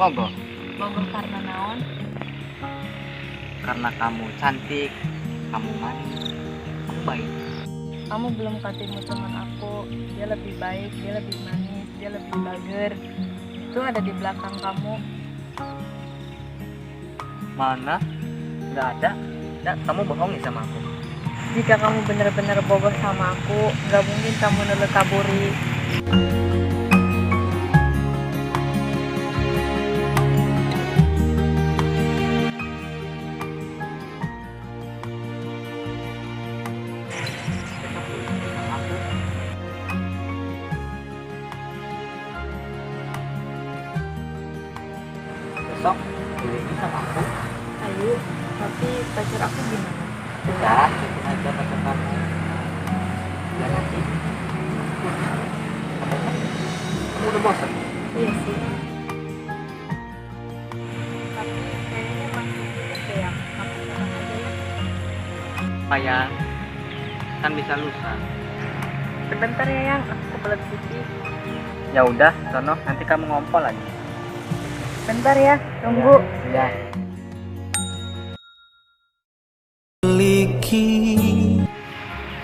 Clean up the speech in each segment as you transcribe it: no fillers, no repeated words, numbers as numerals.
Monggo. Monggo karena naon? Karena kamu cantik, kamu manis, kamu baik. Kamu belum ketemu teman aku. Dia lebih baik, dia lebih manis, dia lebih bager. Itu ada di belakang kamu. Mana? Nggak ada. Nggak, kamu bohong nih sama aku. Jika kamu benar-benar bogoh sama aku, gak mungkin kamu nele kaburi. Besok boleh sama aku. Ayo, tapi pacar aku gimana? Udah, ikutin aja pacar kamu. Dan nanti kamu udah bosan. Iya sih. Tapi kayaknya masih dikit deh yang kamu tenang aja ya. Sayang, kan bisa lusa. Sebentar ya yang aku belet pipis. Ya udah, sono nanti kamu ngompol lagi. Bentar ya, tunggu. Ya.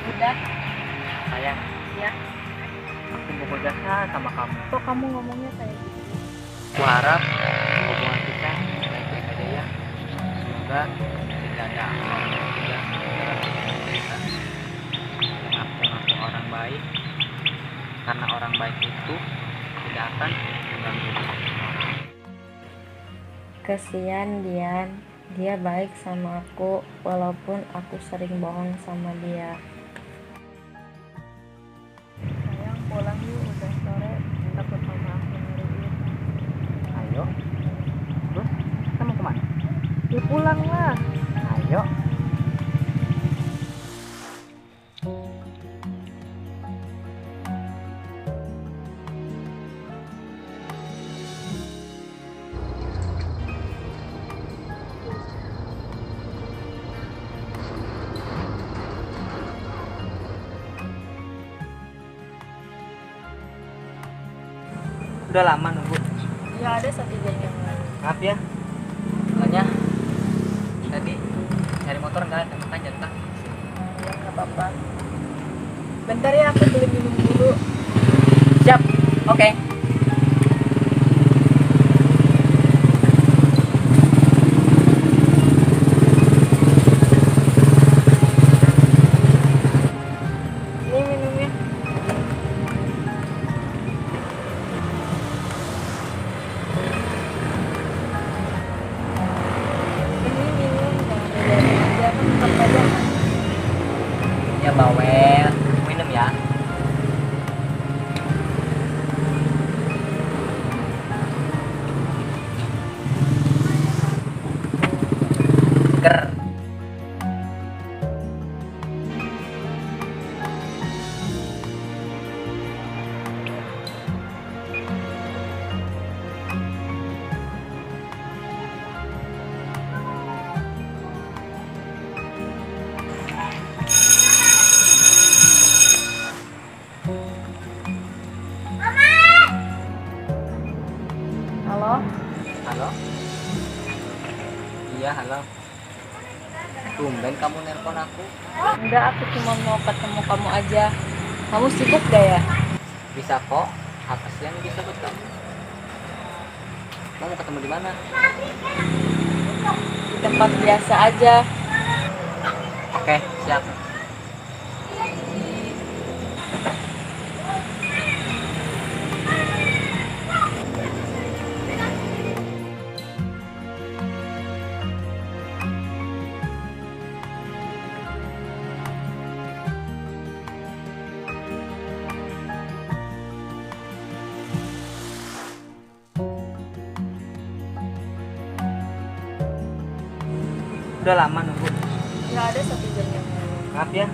Udah, Sayang, ya. aku mau jasa sama kamu. Kok kamu ngomongnya kayak gitu? Aku harap hubungan kita baik-baik aja ya. Semoga tidak ada orang juga kita. Dan aku ngaku orang baik, karena orang baik itu tidak akan mengganggu orang. Kasihan Dian, dia baik sama aku walaupun aku sering bohong sama dia. Sayang pulang yuk, udah sore, takut mama aku nyariin. Ayo. Terus kita mau kemana? Ya pulang lah. Ayo. Udah lama nunggu. Ya ada 1 jam yang lalu. Maaf ya. Soalnya tadi cari motor nggak ada, makanya jatah. Ya nggak apa-apa. Bentar ya, aku beli minum dulu. Siap. Oke. Ini minumnya. Ini minum, jangan bedain aja kan tetap aja. Ya bawel. Minum ya. Seger. Halo? Halo? Iya, halo. Tumben kamu nelpon aku. Enggak, aku cuma mau ketemu kamu aja. Kamu sibuk gak ya? Bisa kok. Apa sih yang bisa buat kamu? Kamu mau ketemu di mana? Di tempat biasa aja. Oke, siap. Udah lama nunggu. Nggak ada 1 jam yang lalu. Maaf ya.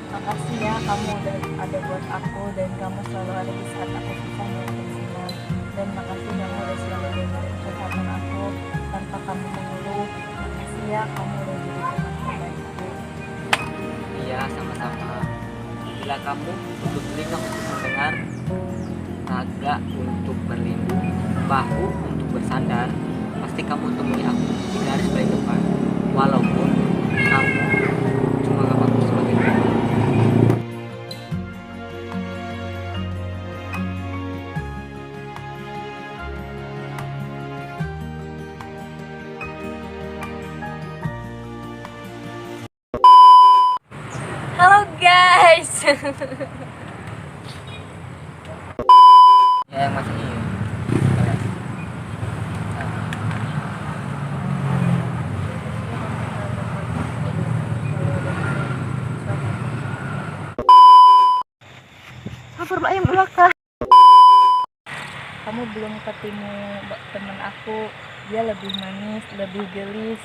Makasih ya, kamu udah ada buat aku dan kamu selalu ada di saat aku susah maupun senang. Dan makasih kamu udah selalu dengerin curhatan aku tanpa kamu mengeluh. Makasih ya, kamu udah jadi teman terbaik aku. Iya, sama-sama. Bila kamu butuh telinga untuk mendengar, raga untuk berlindung, bahu untuk bersandar, pasti kamu temui aku di garis paling depan. Walaupun kamu cuma nganggap aku sebagai teman. Halo guys. Ya, yang masih ini. Sabar ayam belakang. Kamu belum ketemu temen aku, dia lebih manis, lebih gelis.